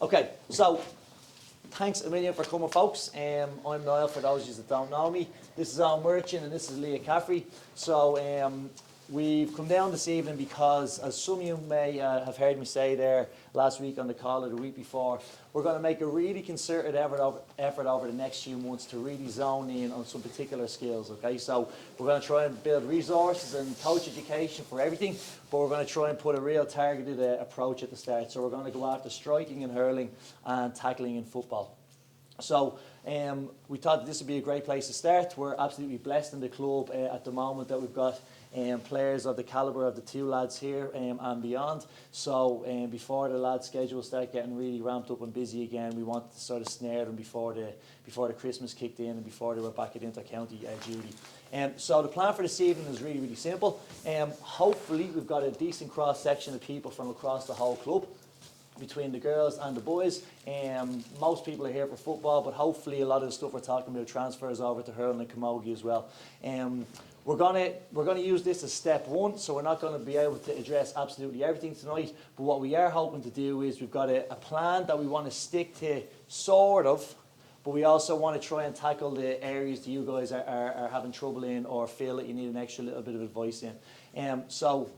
Okay, so thanks a million for coming, folks. I'm Niall, for those of you that don't know me. This is Owen Merchant and this is Leah Caffrey. So we've come down this evening because, as some of you may have heard me say there last week on the call or the week before, we're going to make a really concerted effort over the next few months to really zone in on some particular skills, okay? So we're going to try and build resources and coach education for everything, but we're going to try and put a real targeted approach at the start. So we're going to go after striking and hurling and tackling in football. So we thought this would be a great place to start. We're absolutely blessed in the club at the moment that we've got players of the calibre of the two lads here and beyond. So before the lads' schedule start getting really ramped up and busy again, we wanted to sort of snare them before the Christmas kicked in and before they were back at inter-county duty. So the plan for this evening is really, really simple. Hopefully we've got a decent cross-section of people from across the whole club, between the girls and the boys. Most people are here for football, but hopefully a lot of the stuff we're talking about transfers over to hurling and camogie as well. We're gonna use this as step one, so we're not going to be able to address absolutely everything tonight, but what we are hoping to do is we've got a plan that we want to stick to, sort of, but we also want to try and tackle the areas that you guys are having trouble in or feel that you need an extra little bit of advice in. So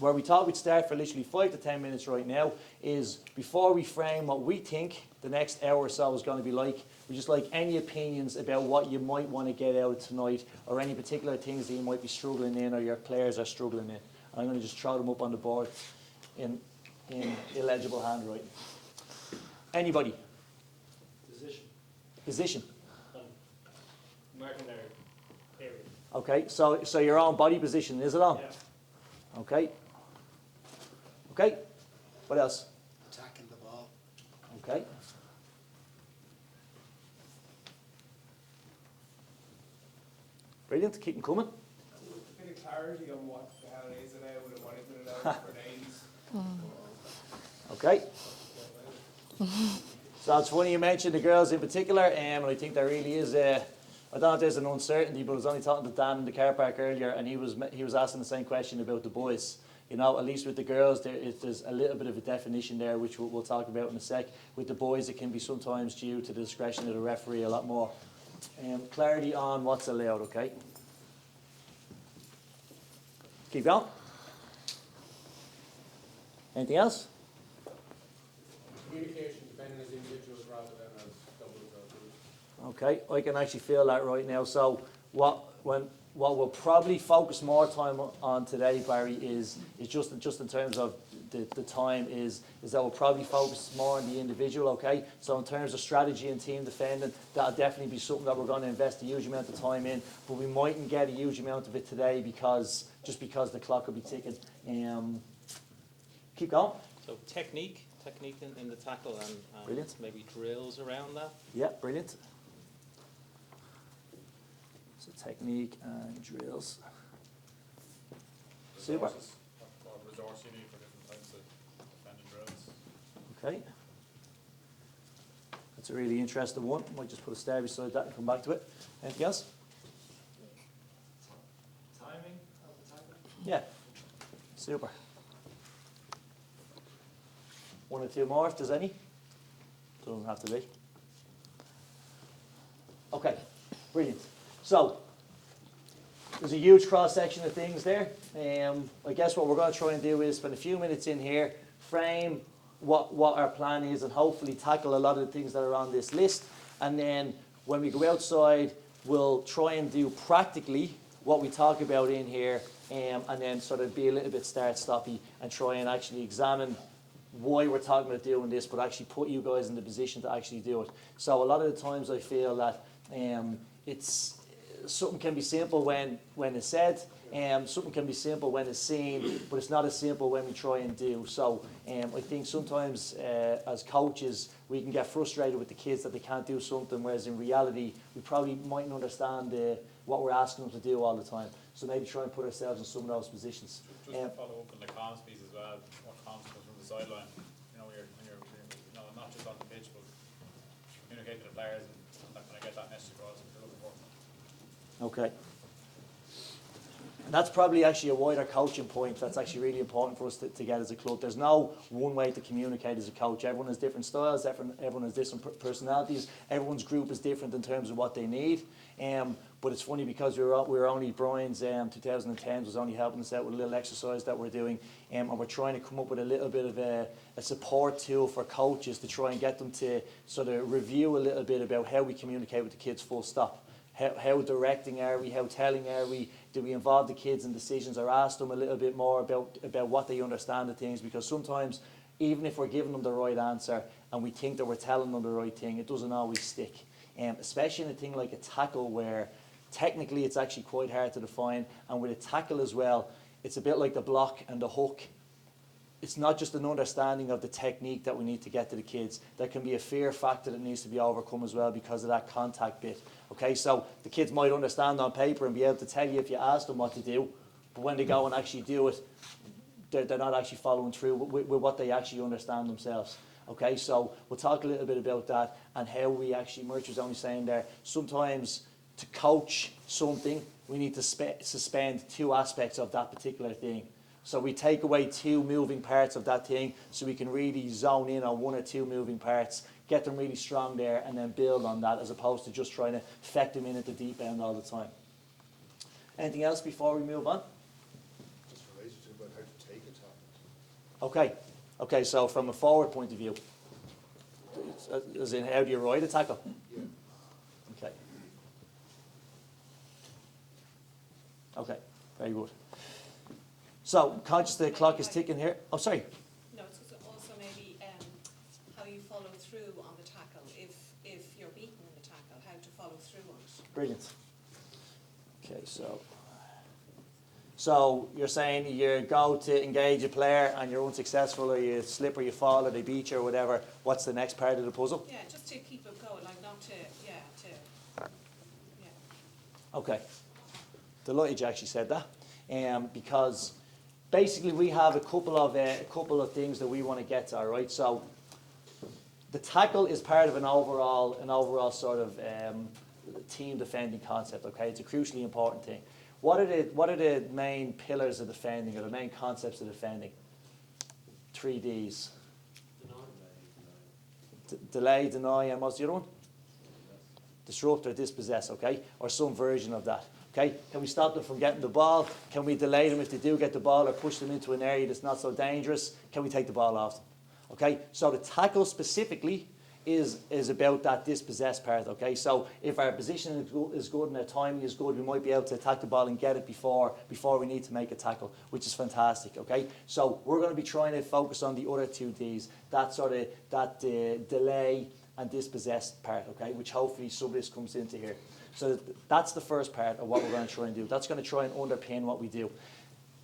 where we thought we'd start for literally 5 to 10 minutes right now is, before we frame what we think the next hour or so is going to be like, we just like any opinions about what you might want to get out of tonight, or any particular things that you might be struggling in or your players are struggling in. I'm going to just throw them up on the board in illegible handwriting. Anybody? Position. Marking their area. Okay, so your own body position, is it on? Yeah. Okay. Okay. What else? Attacking the ball. Okay. Brilliant. Keep them coming. A bit of clarity on what the hell is it out and what isn't it out for days. Okay. So it's funny you mentioned the girls in particular, and I think there really is I don't know if there's an uncertainty, but I was only talking to Dan in the car park earlier, and he was asking the same question about the boys. You know, at least with the girls, there's a little bit of a definition there, which we'll talk about in a sec. With the boys, it can be sometimes due to the discretion of the referee a lot more. Clarity on what's allowed, okay? Keep going. Anything else? Communication depending as individuals rather than as doubles or groups. Okay, I can actually feel that right now. So what we'll probably focus more time on today, Barry, is just in terms of the time is that we'll probably focus more on the individual, okay? So in terms of strategy and team defending, that'll definitely be something that we're going to invest a huge amount of time in, but we mightn't get a huge amount of it today because the clock will be ticking. Keep going. So technique in the tackle and Brilliant. maybe drills around that. Yeah, brilliant. So technique and drills. Super. What resource you need for different types of defending drills. Okay. That's a really interesting one. Might just put a star beside that and come back to it. Anything else? Timing of the tackle. Yeah. Super. One or two more, if there's any. Doesn't have to be. Okay, brilliant. So, there's a huge cross-section of things there. I guess what we're going to try and do is spend a few minutes in here, frame what our plan is, and hopefully tackle a lot of the things that are on this list. And then when we go outside, we'll try and do practically what we talk about in here, and then sort of be a little bit start-stoppy and try and actually examine why we're talking about doing this, but actually put you guys in the position to actually do it. So a lot of the times I feel that it's something can be simple when it's said, something can be simple when it's seen, but it's not as simple when we try and do. So I think sometimes as coaches we can get frustrated with the kids that they can't do something, whereas in reality we probably mightn't understand what we're asking them to do all the time. So maybe try and put ourselves in some of those positions. Just to follow up on the comms piece as well, what comms comes from the sideline. You know, when you're not just on the pitch, but communicate to the players and that kind of get that message across that you're looking for. Okay. that's probably actually a wider coaching point that's actually really important for us to get as a club. There's no one way to communicate as a coach. Everyone has different styles, everyone has different personalities, everyone's group is different in terms of what they need. But it's funny because we were only, Brian's 2010 was only helping us out with a little exercise that we're doing, and we're trying to come up with a little bit of a support tool for coaches to try and get them to sort of review a little bit about how we communicate with the kids full stop. How directing are we, how telling are we, do we involve the kids in decisions or ask them a little bit more about what they understand of things, because sometimes even if we're giving them the right answer and we think that we're telling them the right thing, it doesn't always stick. Especially in a thing like a tackle where technically it's actually quite hard to define, and with a tackle as well, it's a bit like the block and the hook. It's not just an understanding of the technique that we need to get to the kids. There can be a fear factor that needs to be overcome as well because of that contact bit. Okay, so the kids might understand on paper and be able to tell you if you ask them what to do, but when they go and actually do it, they're not actually following through with what they actually understand themselves. Okay, so we'll talk a little bit about that and how we actually, Murch was only saying there, sometimes to coach something, we need to suspend two aspects of that particular thing. So we take away two moving parts of that thing so we can really zone in on one or two moving parts, get them really strong there, and then build on that as opposed to just trying to feck them in at the deep end all the time. Anything else before we move on? Just related to about how to take a tackle. Okay, so from a forward point of view, as in how do you ride a tackle? Yeah. Okay. Okay, very good. So, conscious the clock is ticking here. Oh, sorry. No, it's also maybe how you follow through on the tackle. If you're beaten in the tackle, how to follow through on it. Brilliant. Okay, so you're saying you go to engage a player and you're unsuccessful, or you slip or you fall or they beat you or whatever. What's the next part of the puzzle? Yeah, just to keep it going, like not to, yeah. Okay. Delighted you actually said that, because basically we have a couple of things that we want to get to. All right, so the tackle is part of an overall sort of team defending concept. Okay, it's a crucially important thing. What are the main pillars of defending, or the main concepts of defending? 3 Ds. Delay, deny, and what's the other one? Disrupt or dispossess. Okay, or some version of that. Okay, can we stop them from getting the ball? Can we delay them if they do get the ball, or push them into an area that's not so dangerous? Can we take the ball off them? Okay, so the tackle specifically is about that dispossess part. Okay, so if our position is good and our timing is good, we might be able to attack the ball and get it before we need to make a tackle, which is fantastic. Okay, so we're going to be trying to focus on the other 2 Ds, that delay and dispossess part. Okay, which hopefully some of this comes into here. So that's the first part of what we're going to try and do. That's going to try and underpin what we do.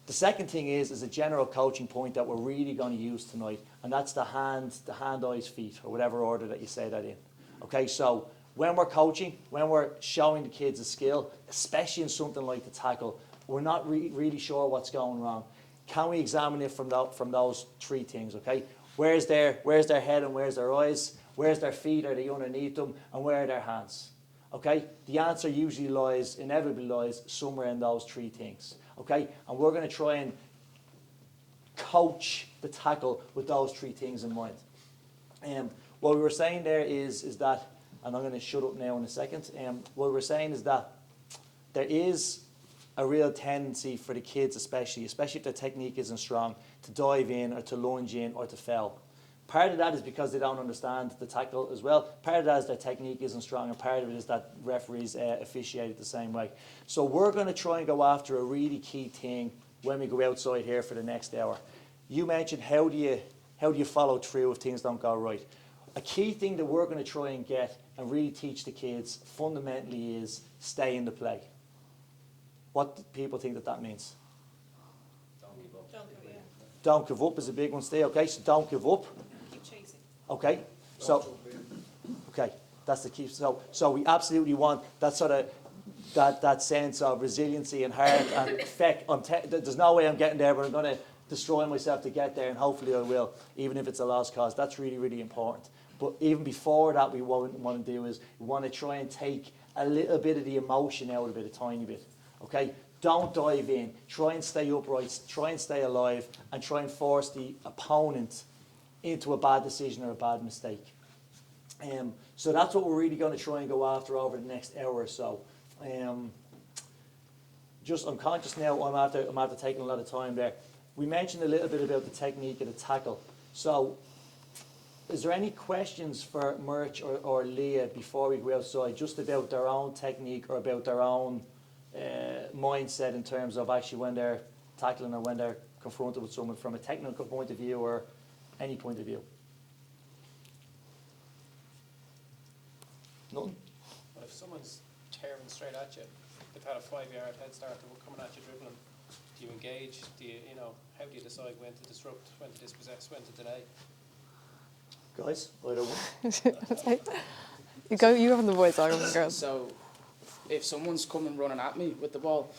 The second thing is a general coaching point that we're really going to use tonight, and that's the hand, eyes, feet, or whatever order that you say that in. Okay, so when we're coaching, when we're showing the kids a skill, especially in something like the tackle, we're not really sure what's going wrong. Can we examine it from those 3 things? Okay, where's their head and where's their eyes? Where's their feet? Are they underneath them? And where are their hands? Okay, the answer usually inevitably lies somewhere in those 3 things. Okay, and we're going to try and coach the tackle with those 3 things in mind. What we were saying there is that, and I'm going to shut up now in a second. What we're saying is that there is a real tendency for the kids, especially if their technique isn't strong, to dive in or to lunge in or to foul. Part of that is because they don't understand the tackle as well. Part of that is their technique isn't strong, and part of it is that referees officiate it the same way. So we're going to try and go after a really key thing when we go outside here for the next hour. You mentioned how do you follow through if things don't go right. A key thing that we're going to try and get and really teach the kids fundamentally is stay in the play. What do people think that means? Don't give up is a big one. Stay, okay, so don't give up. Keep chasing. Okay, so okay, that's the key. So we absolutely want that sort of that sense of resiliency and heart and effect. There's no way I'm getting there, but I'm going to destroy myself to get there, and hopefully I will, even if it's a lost cause. That's really, really important. But even before that, what we want to do is we want to try and take a little bit of the emotion out of it, a tiny bit. Okay, don't dive in. Try and stay upright, try and stay alive, and try and force the opponent into a bad decision or a bad mistake. So that's what we're really going to try and go after over the next hour or so. I'm conscious now, I'm after taking a lot of time there. We mentioned a little bit about the technique of the tackle. So is there any questions for Murch or Leah before we go outside, just about their own technique or about their own mindset in terms of actually when they're tackling or when they're confronted with someone from a technical point of view or any point of view? Nothing? But if someone's tearing straight at you, they've had a 5-yard head start, they're coming at you dribbling, do you engage? How do you decide when to disrupt, when to dispossess, when to delay? Guys, either one. You have the voice, I the girls. So, if someone's coming running at me with the ball,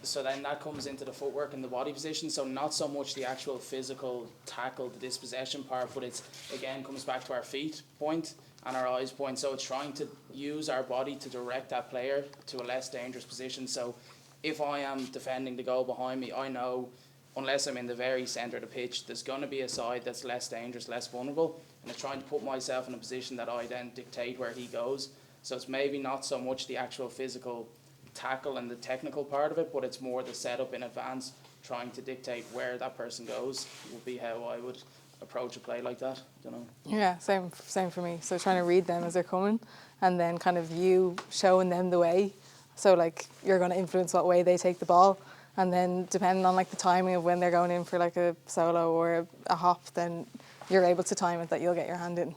so then that comes into the footwork and the body position. So not so much the actual physical tackle, the dispossession part, but it's again comes back to our feet point and our eyes point. So it's trying to use our body to direct that player to a less dangerous position. So if I am defending the goal behind me, I know unless I'm in the very centre of the pitch, there's going to be a side that's less dangerous, less vulnerable, and I'm trying to put myself in a position that I then dictate where he goes. So it's maybe not so much the actual physical tackle and the technical part of it, but it's more the setup in advance, trying to dictate where that person goes would be how I would approach a play like that. Don't know. Yeah, same for me. So trying to read them as they're coming, and then kind of you showing them the way. So like you're going to influence what way they take the ball, and then depending on like the timing of when they're going in for like a solo or a hop, then you're able to time it that you'll get your hand in.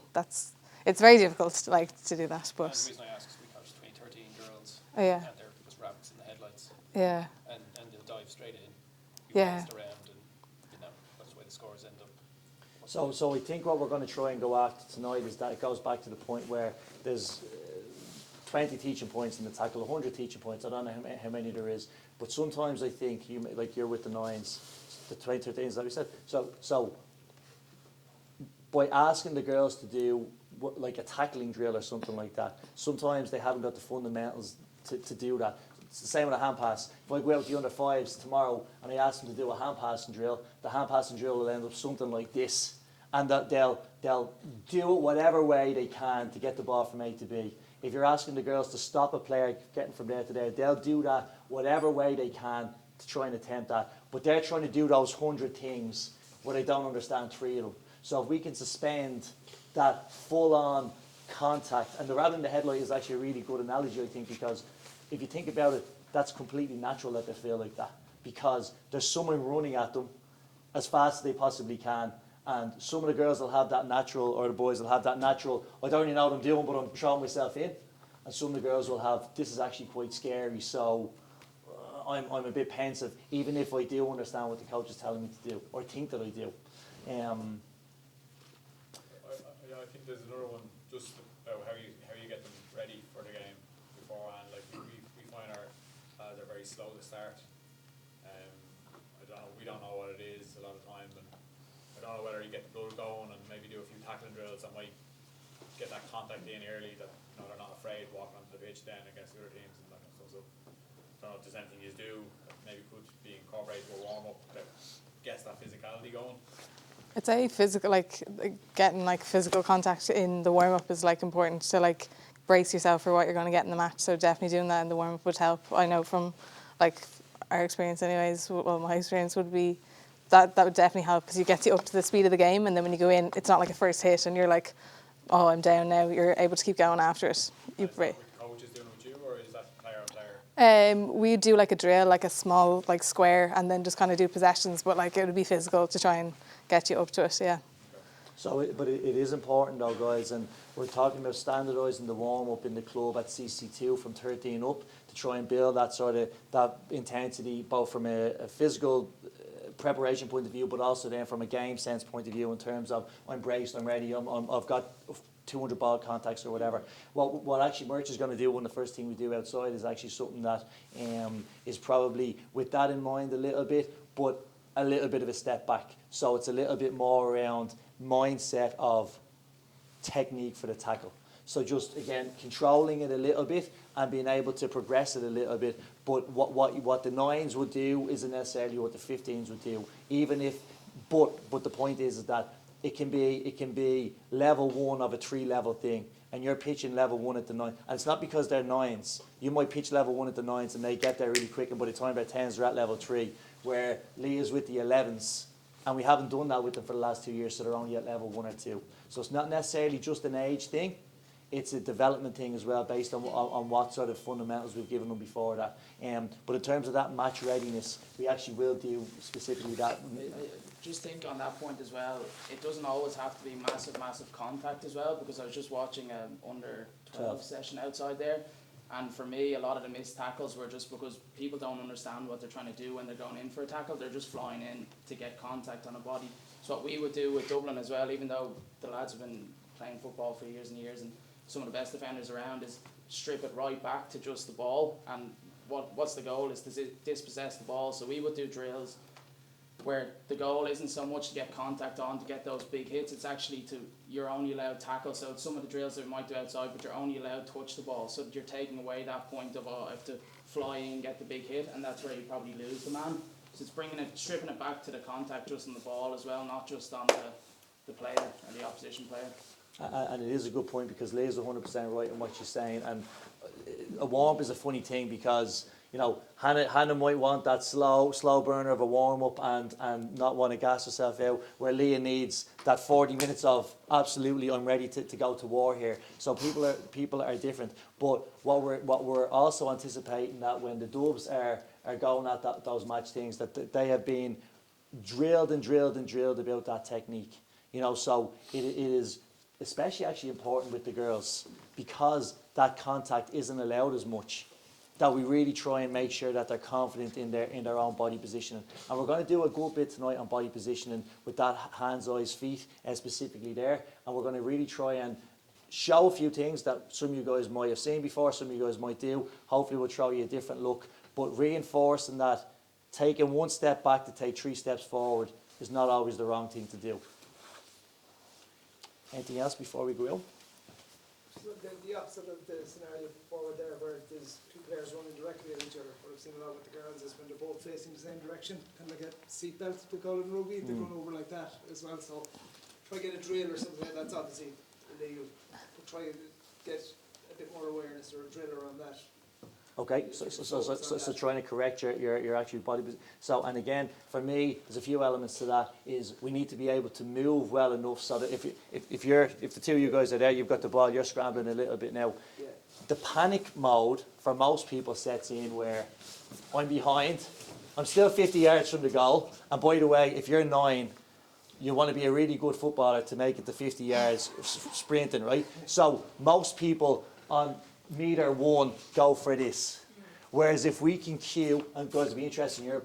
It's very difficult to do that, but. And the reason I ask is we coached 13 girls, Oh, yeah. and they're just rabbits in the headlights, Yeah. and they'll dive straight in. Yeah. Bounced around, and that's the way the scores end up. So I think what we're going to try and go after tonight is that it goes back to the point where there's 20 teaching points in the tackle, 100 teaching points. I don't know how many there is, but sometimes I think you're with the 9s, the 20, 13s that we said. So by asking the girls to do like a tackling drill or something like that, sometimes they haven't got the fundamentals to do that. It's the same with a hand pass. If I go out with the under 5s tomorrow and I ask them to do a hand passing drill, the hand passing drill will end up something like this, and that they'll do it whatever way they can to get the ball from A to B. If you're asking the girls to stop a player getting from there to there, they'll do that whatever way they can to try and attempt that. But they're trying to do those 100 things where they don't understand 3 of them. So if we can suspend that full-on contact, and the rabbit in the headlight is actually a really good analogy, I think, because if you think about it, that's completely natural that they feel like that, because there's someone running at them as fast as they possibly can, and some of the girls will have that natural, or the boys will have that natural, I don't really know what I'm doing, but I'm throwing myself in, and some of the girls will have, this is actually quite scary, so I'm a bit pensive, even if I do understand what the coach is telling me to do, or think that I do. I think there's another one just about how you get them ready for the game beforehand. Like we find they're very slow to start. We don't know what it is a lot of times, and I don't know whether you get the blood going and maybe do a few tackling drills that might get that contact in early, that they're not afraid walking onto the pitch then against the other teams and that kind of stuff. So I don't know if there's anything you do that maybe could be incorporated to a warm up that gets that physicality going. I'd say physical, getting physical contact in the warm up is important to brace yourself for what you're going to get in the match. So definitely doing that in the warm up would help. I know from our experience, anyways. Well, my experience would be that would definitely help, because you get you up to the speed of the game, and then when you go in, it's not like a first hit and you're like, oh, I'm down now. You're able to keep going after it. Is that what the coach is doing with you, or is that player on player? We do a drill, a small square, and then just kind of do possessions, but it would be physical to try and get you up to it, yeah. So, but it is important though, guys, and we're talking about standardising the warm-up in the club at CC2 from 13 up to try and build that that intensity, both from a physical preparation point of view, but also then from a game sense point of view in terms of I'm braced, I'm ready, I've got 200 ball contacts or whatever. What actually Murch is going to do, one of the first thing we do outside, is actually something that is probably with that in mind a little bit, but a little bit of a step back. So it's a little bit more around mindset of technique for the tackle. So just, again, controlling it a little bit and being able to progress it a little bit, But what the 9s would do isn't necessarily what the 15s would do. Even if, but the point is that it can be level 1 of a 3-level thing, and you're pitching level 1 at the 9, and it's not because they're 9s. You might pitch level 1 at the 9s, and they get there really quick, and by the time they're 10s, they're at level 3. Where Leah's with the 11s, and we haven't done that with them for the last 2 years, so they're only at level 1 or 2. So it's not necessarily just an age thing. It's a development thing as well, based on what sort of fundamentals we've given them before that. But in terms of that match readiness, we actually will do specifically that. Just think on that point as well, it doesn't always have to be massive contact as well, because I was just watching an under 12 session outside there, and for me a lot of the missed tackles were just because people don't understand what they're trying to do when they're going in for a tackle. They're just flying in to get contact on a body. So what we would do with Dublin as well, even though the lads have been playing football for years and years and some of the best defenders around, is strip it right back to just the ball, and what's the goal is to dispossess the ball. So we would do drills where the goal isn't so much to get contact on, to get those big hits, it's actually you're only allowed tackle. So it's some of the drills that we might do outside, but you're only allowed to touch the ball, so that you're taking away that point of, I have to fly in, get the big hit, and that's where you probably lose the man. So it's stripping it back to the contact just on the ball as well, not just on the player or the opposition player. And it is a good point, because Leah's 100% right in what she's saying. And a warm-up is a funny thing, because Hannah might want that slow burner of a warm-up and not want to gas herself out, where Leah needs that 40 minutes of absolutely, I'm ready to go to war here. So people are different. But what we're also anticipating, that when the Dubs are going at those match things, that they have been drilled about that technique. So it is especially actually important with the girls, because that contact isn't allowed as much, that we really try and make sure that they're confident in their own body positioning. And we're going to do a good bit tonight on body positioning with that hands, eyes, feet, specifically there. And we're going to really try and show a few things that some of you guys might have seen before, some of you guys might do. Hopefully we'll show you a different look, but reinforcing that taking 1 step back to take 3 steps forward is not always the wrong thing to do. Anything else before we go? So the opposite of the scenario forward there, where there's 2 players running directly at each other. What I've seen a lot with the girls is when they're both facing the same direction, kind of like a seatbelt, they call it in rugby, they run over like that as well. So try get a drill or something like that. That's obviously illegal, but try and get a bit more awareness or a drill around that. Okay, so trying to correct your actual body position. So, and again, for me, there's a few elements to that. Is we need to be able to move well enough so that if the 2 of you guys are there, you've got the ball, you're scrambling a little bit now. Yeah. The panic mode for most people sets in where I'm behind, I'm still 50 yards from the goal, and by the way, if you're 9, you want to be a really good footballer to make it to 50 yards sprinting, right? So most people on meter 1 go for this. Whereas if we can cue, and guys, it'd be interesting here,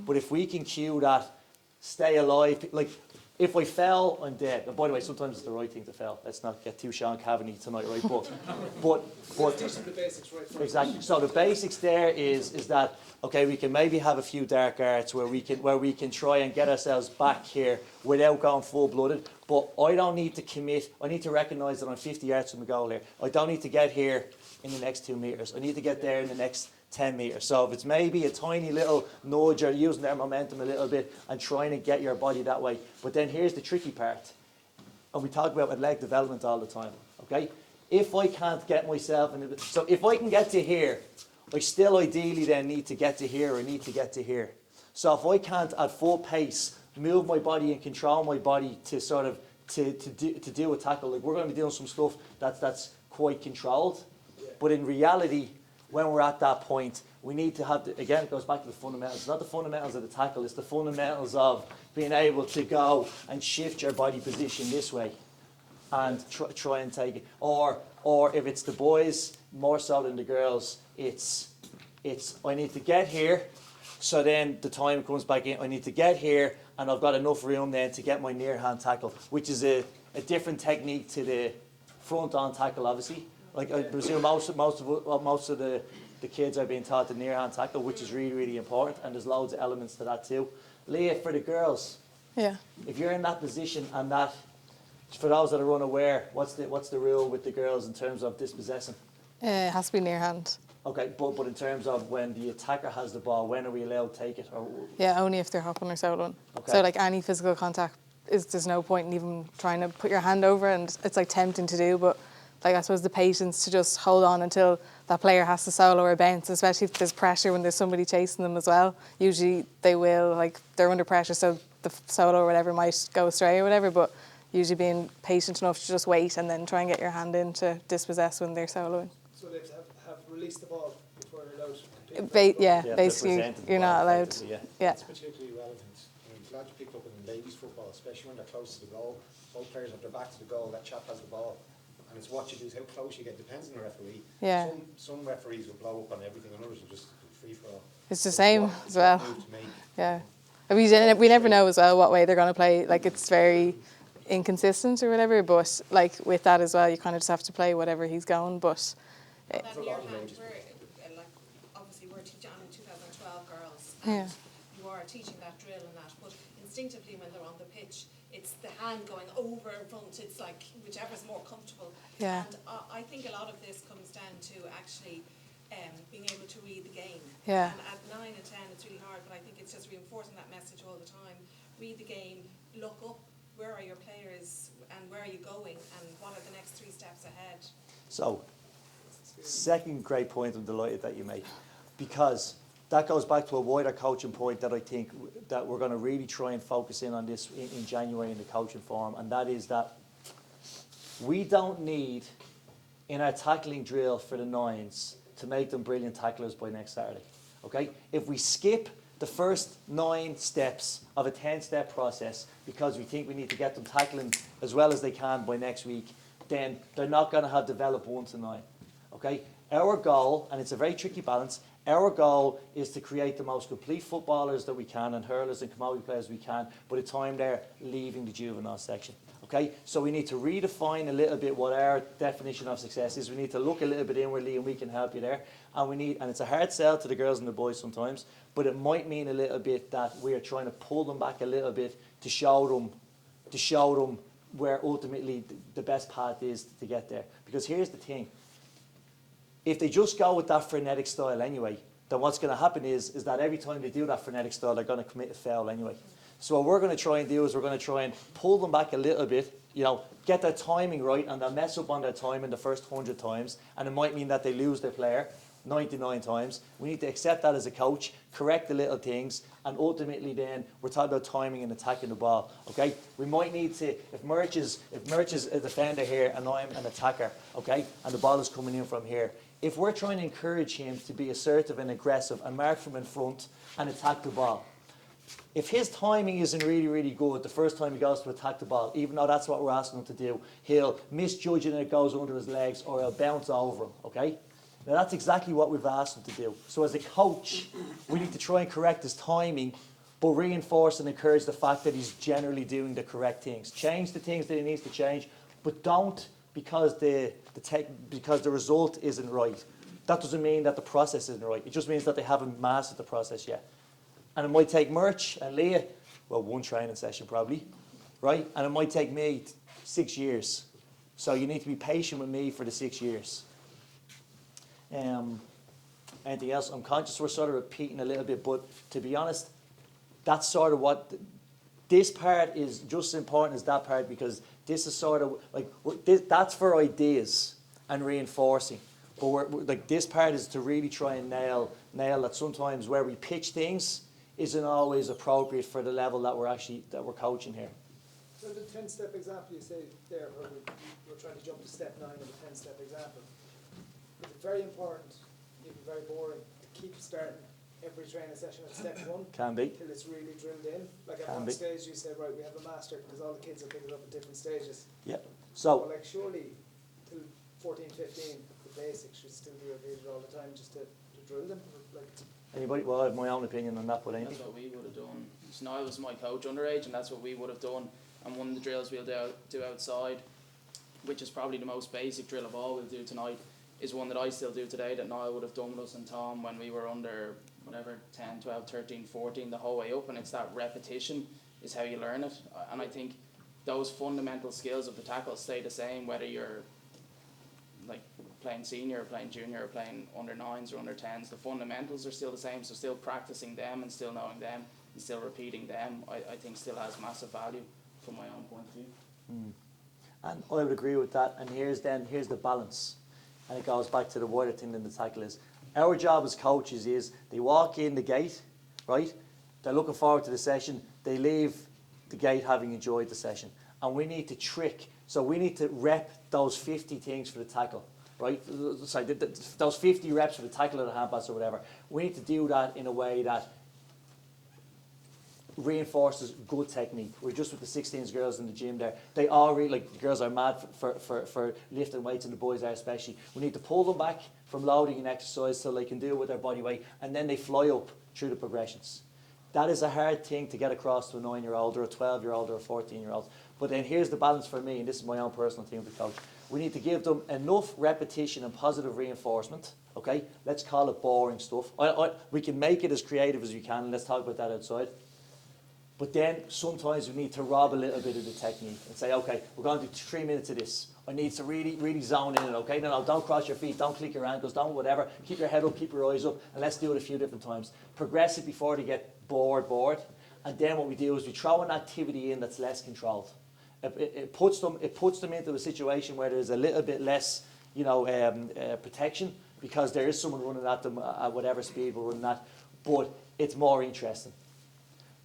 but if we can cue that, stay alive, like if I fell, I'm dead. And by the way, sometimes it's the right thing to fail. Let's not get too Sean Cavanagh tonight, right? But Teach them the basics right first. exactly. So the basics there is that okay, we can maybe have a few dark arts where we can try and get ourselves back here without going full blooded. But I don't need to commit. I need to recognise that I'm 50 yards from the goal here. I don't need to get here in the next 2 meters. I need to get there in the next 10 metres. So if it's maybe a tiny little nudge or using their momentum a little bit and trying to get your body that way. But then here's the tricky part. And we talk about leg development all the time, okay? If I can't get myself in so if I can get to here, I still ideally then need to get to here or need to get to here. So if I can't at full pace move my body and control my body to sort of to do a tackle, like we're going to be doing some stuff that's quite controlled. But in reality, when we're at that point, we need to have, again, it goes back to the fundamentals. It's not the fundamentals of the tackle, it's the fundamentals of being able to go and shift your body position this way and try and take it. Or if it's the boys, more so than the girls, it's I need to get here, so then the time comes back in, I need to get here, and I've got enough room then to get my near hand tackle, which is a different technique to the front on tackle, obviously. Like I presume most of the kids are being taught the near hand tackle, which is really, really important, and there's loads of elements to that too. Leah, for the girls, if you're in that position and that, for those that are unaware, what's the rule with the girls in terms of dispossessing? It has to be near hand. Okay, but in terms of when the attacker has the ball, when are we allowed to take it? Or, Yeah, only if they're hopping or soloing. Okay. So like any physical contact there's no point in even trying to put your hand over, and it's like tempting to do, but like I suppose the patience to just hold on until that player has to solo or bounce, especially if there's pressure when there's somebody chasing them as well. Usually they will, like they're under pressure, so the solo or whatever might go astray or whatever, but usually being patient enough to just wait and then try and get your hand in to dispossess when they're soloing. So they have to have released the ball before you're allowed to complete Yeah, Yeah, basically represented the you're ball not allowed. effectively, yeah. Yeah. It's particularly relevant. I mean, glad you picked up in ladies football, especially when they're close to the goal. Both players have their back to the goal, that chap has the ball. And it's what you do, is how close you get, depends on the referee. Yeah. Some referees will blow up on everything, and others will just free for all. It's the same as well. Move to make. Yeah. We never know as well what way they're going to play. Like it's very inconsistent or whatever, but like with that as well, you kind of just have to play whatever he's going. But Then a your lot of hand, ranges. we're like obviously we're teaching in 2012 girls, Yeah. and you are teaching that drill and that, but instinctively when they're on the pitch, it's the hand going over in front. It's like whichever's more comfortable. Yeah. And I think a lot of this comes down to actually being able to read the game. Yeah. And at 9 and 10, it's really hard, but I think it's just reinforcing that message all the time. Read the game, look up. Where are your players, and where are you going, and what are the next 3 steps ahead? So, second great point I'm delighted that you made, because that goes back to a wider coaching point that I think that we're going to really try and focus in on this in January in the coaching forum, and that is that we don't need in our tackling drill for the 9s to make them brilliant tacklers by next Saturday. Okay? If we skip the first 9 steps of a 10-step process because we think we need to get them tackling as well as they can by next week, then they're not going to have developed 1 to 9. Okay? Our goal, and it's a very tricky balance, our goal is to create the most complete footballers that we can and hurlers and commodity players we can by the time they're leaving the juvenile section. Okay, so we need to redefine a little bit what our definition of success is. We need to look a little bit inwardly, and we can help you there. And it's a hard sell to the girls and the boys sometimes, but it might mean a little bit that we are trying to pull them back a little bit to show them where ultimately the best path is to get there. Because here's the thing: if they just go with that frenetic style anyway, then what's going to happen is that every time they do that frenetic style, they're going to commit a foul anyway. So what we're going to try and do is we're going to try and pull them back a little bit, get their timing right, and they'll mess up on their time in the first 100 times, and it might mean that they lose their player 99 times. We need to accept that as a coach, correct the little things, and ultimately then we're talking about timing and attacking the ball. Okay, we might need to, if Merch is a defender here and I'm an attacker, okay, and the ball is coming in from here, if we're trying to encourage him to be assertive and aggressive and mark from in front and attack the ball, if his timing isn't really, really good the first time he goes to attack the ball, even though that's what we're asking him to do, he'll misjudge it and it goes under his legs, or he'll bounce over him, okay? Now that's exactly what we've asked him to do. So as a coach, we need to try and correct his timing, but reinforce and encourage the fact that he's generally doing the correct things. Change the things that he needs to change, but don't because the result isn't right. That doesn't mean that the process isn't right. It just means that they haven't mastered the process yet. And it might take Merch and Leah, 1 training session probably, right? And it might take me 6 years. So you need to be patient with me for the 6 years. Anything else? I'm conscious we're sort of repeating a little bit, but to be honest, that's sort of what this part is just as important as that part, because this is sort of like that's for ideas and reinforcing. But we're like this part is to really try and nail that sometimes where we pitch things isn't always appropriate for the level that we're coaching here. So the 10-step example you say there, where we're trying to jump to step 9 of the 10-step example, it's very important, even very boring, to keep starting every training session at step 1. Can be. Till it's really drilled in. Like at Can one be. stage you said, right, we have a master, because all the kids will pick it up at different stages. Yeah. But So like surely till 14, 15, the basics should still be repeated all the time just to drill them. Like, anybody? Well, I have my own opinion on that, but That's what we would have done. So Niall was my coach underage, and that's what we would have done. And one of the drills we'll do outside, which is probably the most basic drill of all we'll do tonight, is one that I still do today that Niall would have done with us and Tom when we were under, 10, 12, 13, 14, the whole way up. And it's that repetition is how you learn it. And I think those fundamental skills of the tackle stay the same, whether you're like playing senior, or playing junior, or playing under 9s or under 10s, the fundamentals are still the same, so still practicing them and still knowing them and still repeating them, I think still has massive value from my own point of view. And I would agree with that. And here's the balance. And it goes back to the wider thing than the tackle is. Our job as coaches is they walk in the gate, right? They're looking forward to the session. They leave the gate having enjoyed the session. And we need to trick. So we need to rep those 50 things for the tackle, right? Sorry, those 50 reps for the tackle or the hand pass or whatever. We need to do that in a way that reinforces good technique. We're just with the 16 girls in the gym there. They all really, like, the girls are mad for lifting weights, and the boys are especially. We need to pull them back from loading and exercise so they can do it with their body weight, and then they fly up through the progressions. That is a hard thing to get across to a 9-year-old or a 12-year-old or a 14-year-old. But then here's the balance for me, and this is my own personal thing with the coach. We need to give them enough repetition and positive reinforcement. Okay, let's call it boring stuff. We can make it as creative as we can, and let's talk about that outside. But then sometimes we need to rob a little bit of the technique and say, okay, we're going to do 3 minutes of this. I need to really, really zone in it, okay? No, don't cross your feet, don't click your ankles, don't whatever. Keep your head up, keep your eyes up, and let's do it a few different times. Progress it before they get bored. And then what we do is we throw an activity in that's less controlled. It puts them into a situation where there's a little bit less, protection, because there is someone running at them at whatever speed we're running at, but it's more interesting.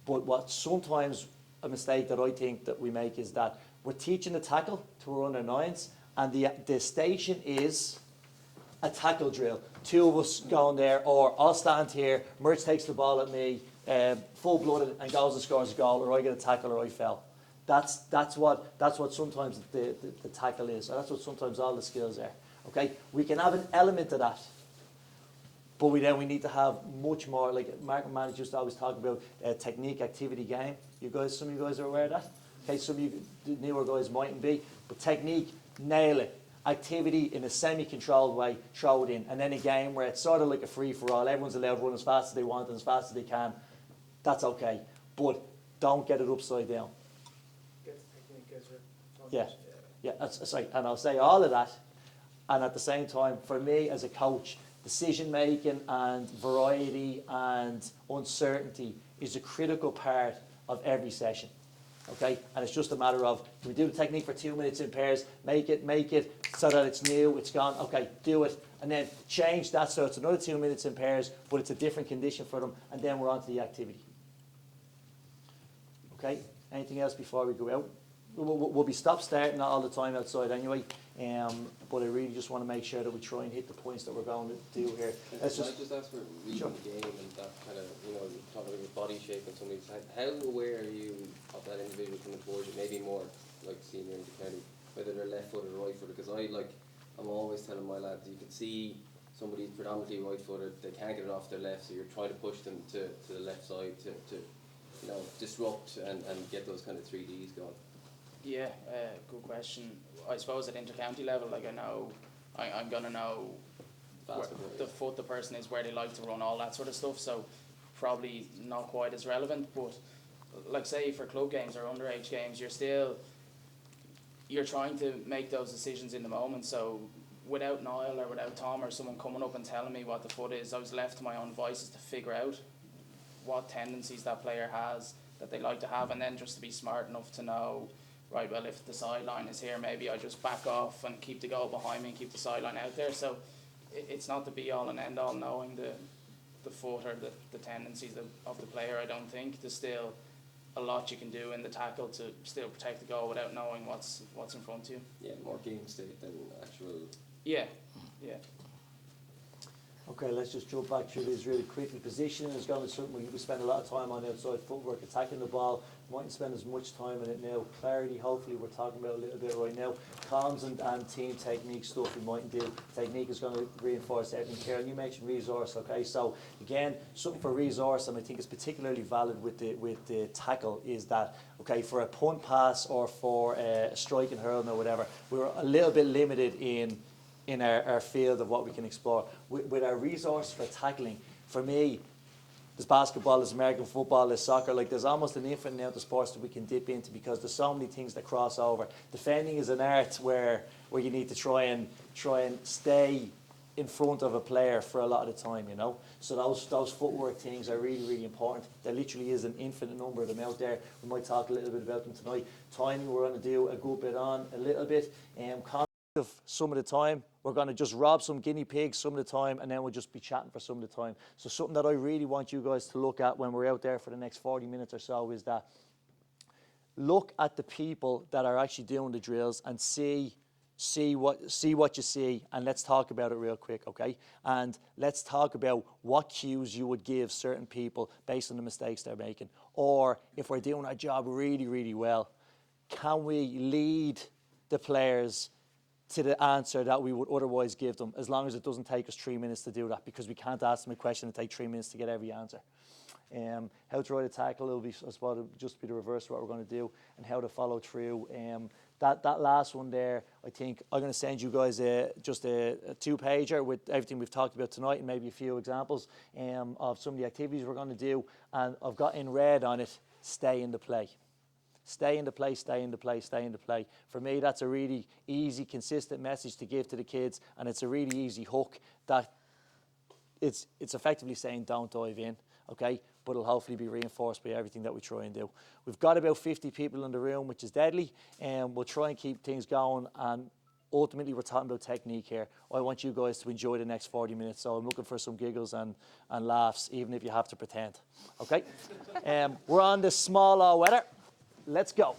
But what sometimes a mistake that I think that we make is that we're teaching the tackle to our under 9s, and the station is a tackle drill. 2 of us going there, or I'll stand here, Merch takes the ball at me, full-blooded, and goes and scores a goal, or I get a tackle, or I fell. That's what sometimes the tackle is, or that's what sometimes all the skills are. Okay, we can have an element of that, but we need to have much more. Like Mark and Manny just always talk about technique, activity, game. Some of you guys are aware of that. Okay, some of you newer guys mightn't be, but technique, nail it. Activity in a semi-controlled way, throw it in, and then a game where it's sort of like a free-for-all. Everyone's allowed to run as fast as they want and as fast as they can. That's okay, but don't get it upside down. Get the technique as Yeah. Yeah, that's right. And I'll say all of that, and at the same time, for me as a coach, decision making and variety and uncertainty is a critical part of every session. Okay, and it's just a matter of, do we do the technique for 2 minutes in pairs, make it so that it's new, it's gone, okay, do it, and then change that so it's another 2 minutes in pairs, but it's a different condition for them, and then we're on to the activity. Okay, anything else before we go out? We'll be starting all the time outside anyway, but I really just want to make sure that we try and hit the points that we're going to do here. Let's just ask for reading the game and that kind of, talking about your body shape and somebody's head. How aware are you of that individual coming towards you? Maybe more like senior in the county, whether they're left footed or right footed. Because I'm always telling my lads, you can see somebody's predominantly right footed, they can't get it off their left, so you're trying to push them to the left side to disrupt and get those kind of 3Ds going. Yeah, good question. I suppose at inter-county level, like I'm going to know where the foot the person is, where they like to run, all that sort of stuff, so probably not quite as relevant, but like say for club games or underage games, you're trying to make those decisions in the moment, so without Niall or without Tom or someone coming up and telling me what the foot is, I was left to my own devices to figure out what tendencies that player has that they like to have, and then just to be smart enough to know, right, well, if the sideline is here, maybe I just back off and keep the goal behind me and keep the sideline out there. So it's not the be-all and end-all knowing the foot or the tendencies of the player, I don't think. There's still a lot you can do in the tackle to still protect the goal without knowing what's in front of you. Yeah, more game state than actual... Yeah. Okay, let's just jump back through this really quickly. Positioning is going to be something we spend a lot of time on outside footwork, attacking the ball. Mightn't spend as much time on it now. Clarity, hopefully, we're talking about a little bit right now. Comms and team technique stuff we mightn't do. Technique is going to reinforce everything. Karen, you mentioned resource, okay? So, again, something for resource, and I think it's particularly valid with the tackle, is that, okay, for a punt pass or for a strike and hurling or whatever, we're a little bit limited in our field of what we can explore. With our resource for tackling, for me, there's basketball, there's American football, there's soccer. Like, there's almost an infinite amount of sports that we can dip into because there's so many things that cross over. Defending is an art where you need to try and stay in front of a player for a lot of the time, you know. So those footwork things are really, really important. There literally is an infinite number of them out there. We might talk a little bit about them tonight. Timing, we're going to do a good bit on a little bit. Some of the time, we're going to just rob some guinea pigs some of the time, and then we'll just be chatting for some of the time. So something that I really want you guys to look at when we're out there for the next 40 minutes or so is that look at the people that are actually doing the drills and see what you see, and let's talk about it real quick, okay? And let's talk about what cues you would give certain people based on the mistakes they're making. Or if we're doing our job really, really well, can we lead the players to the answer that we would otherwise give them, as long as it doesn't take us 3 minutes to do that, because we can't ask them a question and take 3 minutes to get every answer. How to write a tackle will be, I suppose, it'll just be the reverse of what we're going to do, and how to follow through. That last one there, I think I'm going to send you guys just a 2-pager with everything we've talked about tonight and maybe a few examples of some of the activities we're going to do. And I've got in red on it, stay in the play. Stay in the play, stay in the play, stay in the play. For me, that's a really easy, consistent message to give to the kids, and it's a really easy hook that it's effectively saying don't dive in, okay? But it'll hopefully be reinforced by everything that we try and do. We've got about 50 people in the room, which is deadly, and we'll try and keep things going, and ultimately we're talking about technique here. I want you guys to enjoy the next 40 minutes, so I'm looking for some giggles and laughs, even if you have to pretend, okay? We're on the small weather. Let's go.